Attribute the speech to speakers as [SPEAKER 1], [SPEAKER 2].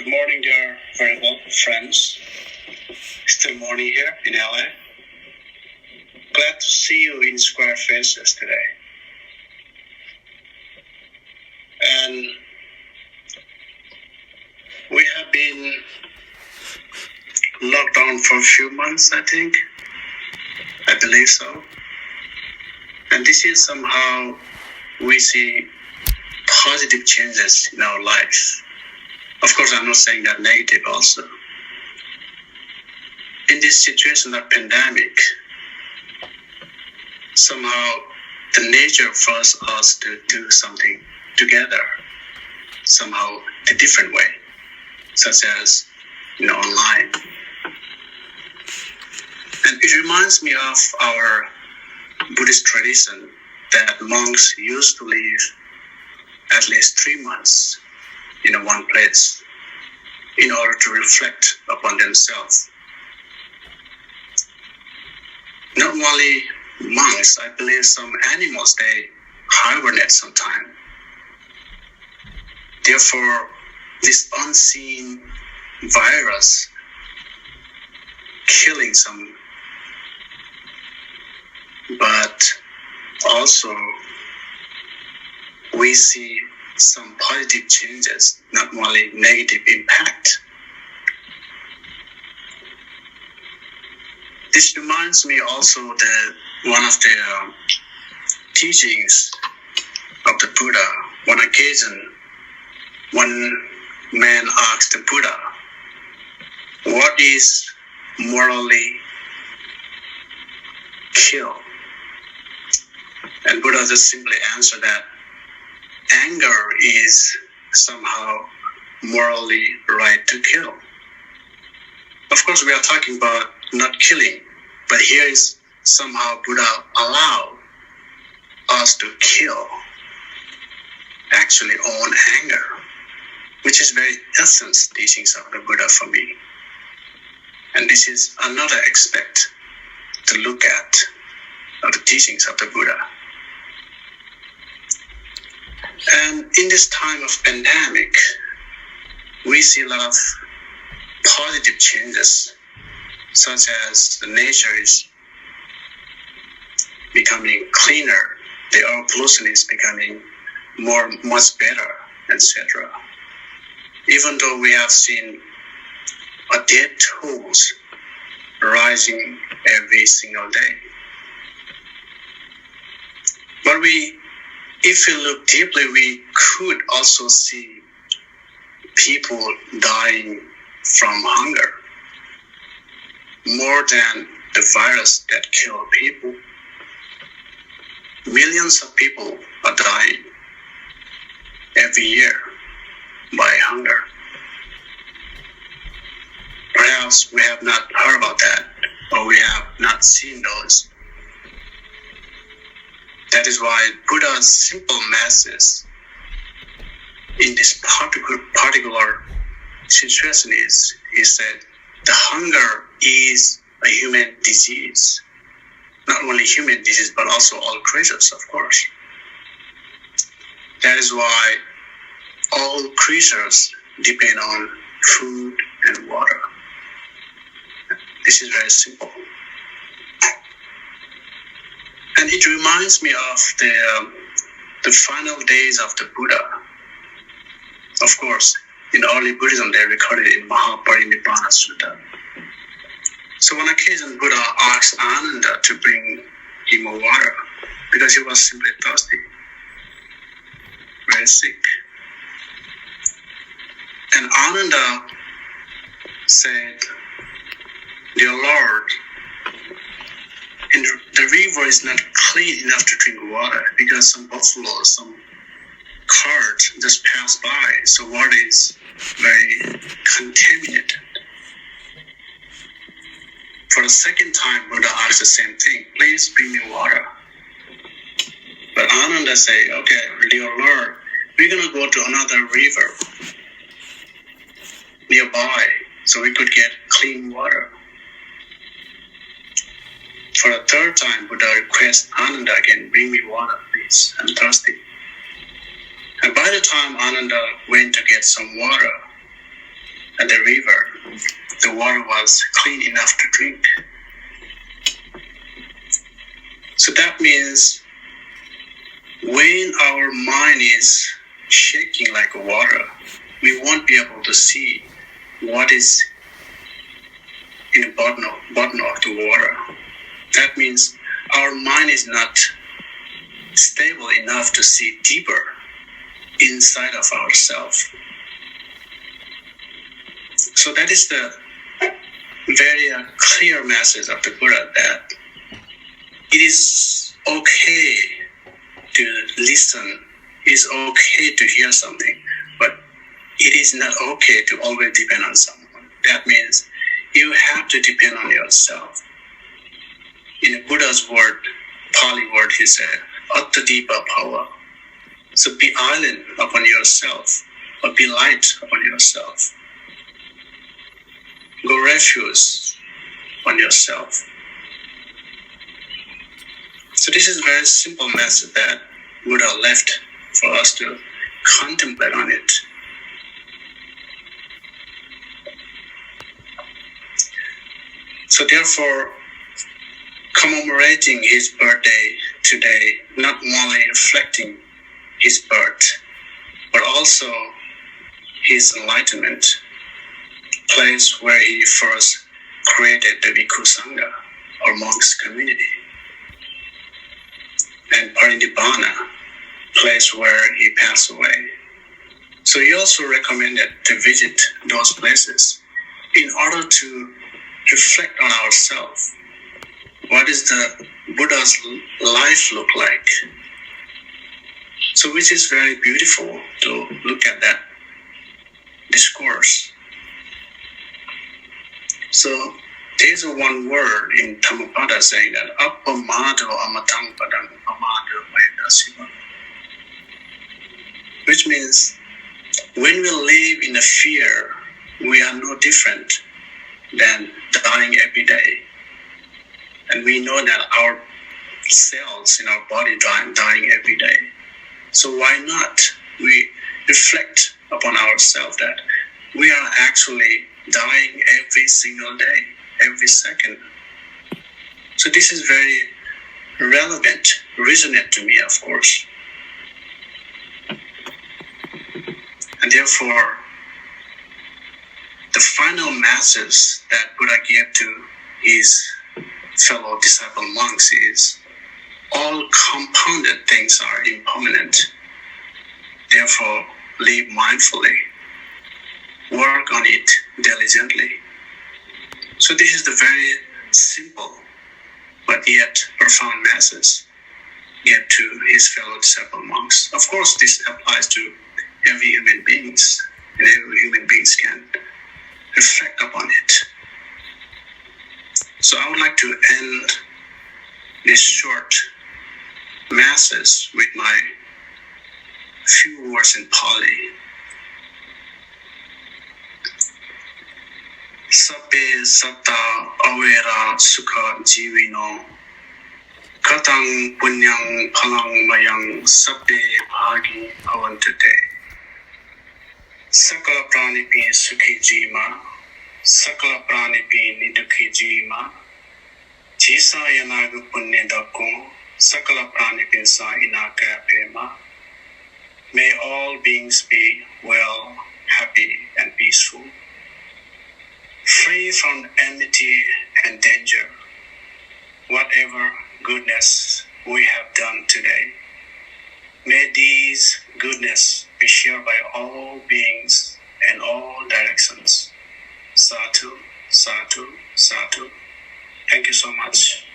[SPEAKER 1] Good morning, dear very friends. Still morning here in LA. Glad to see you in square faces today. And we have been locked down for a few months, I think. I believe so. And this is somehow we see positive changes in our lives. Of course, I'm not saying that negative also. In this situation of pandemic, somehow the nature forces us to do something together, somehow a different way, such as online. And it reminds me of our Buddhist tradition that monks used to live at least 3 months in one place in order to reflect upon themselves. Not only monks, I believe some animals, they hibernate sometime. Therefore, this unseen virus killing some, but also we see some positive changes, not only negative impact. This reminds me also that one of the teachings of the Buddha. One occasion, one man asked the Buddha, what is morally kill? And Buddha just simply answered that anger is somehow morally right to kill. Of course, we are talking about not killing, but here is somehow Buddha allow us to kill actually own anger, which is very essence teachings of the Buddha for me. And this is another aspect to look at of the teachings of the Buddha. And in this time of pandemic, we see a lot of positive changes, such as the nature is becoming cleaner, the air pollution is becoming much better, etc. Even though we have seen death tolls rising every single day. But if we look deeply, we could also see people dying from hunger more than the virus that kill people. Millions of people are dying every year by hunger. Perhaps we have not heard about that, or we have not seen those. That is why Buddha's simple message in this particular situation is, he said, the hunger is a human disease. Not only human disease, but also all creatures, of course. That is why all creatures depend on food and water. This is very simple. And it reminds me of the final days of the Buddha. Of course, in early Buddhism, they recorded in Mahaparinibbana Sutta. So on occasion, Buddha asked Ananda to bring him a water because he was simply thirsty, very sick. And Ananda said, "Dear Lord, and the river is not clean enough to drink water because some buffaloes, some carts just pass by, so water is very contaminated." For the second time, Buddha asked the same thing, "Please bring me water." But Ananda said, "Okay, dear Lord, we're going to go to another river nearby so we could get clean water." For the third time, Buddha requests Ananda again, "Bring me water, please. I'm thirsty." And by the time Ananda went to get some water, at the river, the water was clean enough to drink. So that means when our mind is shaking like water, we won't be able to see what is in the bottom of the water. That means our mind is not stable enough to see deeper inside of ourselves. So that is the very clear message of the Buddha, that it is okay to listen, it is okay to hear something, but it is not okay to always depend on someone. That means you have to depend on yourself. In the Buddha's word, Pali word, he said, Attadipa power. So be island upon yourself, or be light upon yourself. Go refuge on yourself. So this is a very simple message that Buddha left for us to contemplate on it. So therefore, commemorating his birthday today, not only reflecting his birth, but also his enlightenment, place where he first created the Bhikkhu Sangha, or monks community, and Parinibbana, place where he passed away. So he also recommended to visit those places in order to reflect on ourselves. What is the Buddha's life look like? So which is very beautiful to look at that discourse. So there's one word in Dhammapada saying that Appamado amatang padang amado mayadasiva, which means when we live in the fear, we are no different than dying every day. And we know that our cells in our body dying every day. So why not we reflect upon ourselves that we are actually dying every single day, every second. So this is very relevant, resonant to me, of course. And therefore, the final message that Buddha gave to his fellow disciple monks is all compounded things are impermanent. Therefore, live mindfully. Work on it diligently. So this is the very simple but yet profound message given to his fellow disciple monks. Of course, this applies to every human beings, and every human beings can reflect upon it. So I would like to end this short message with my few words in Pali. Sabbe satta avera sukha jivino katang punyang phalang mayang sabbe bhagi bhavantute. Sakala prani pi sukhi jima, sakala prani pi nidukhi jima, jisa yanagu punya dakko, sakala prani pi sa inaka pema. May all beings be well, happy and peaceful, free from enmity and danger. Whatever goodness we have done today, may these goodness be shared by all beings and all directions. Sadhu, sadhu, sadhu. Thank you so much.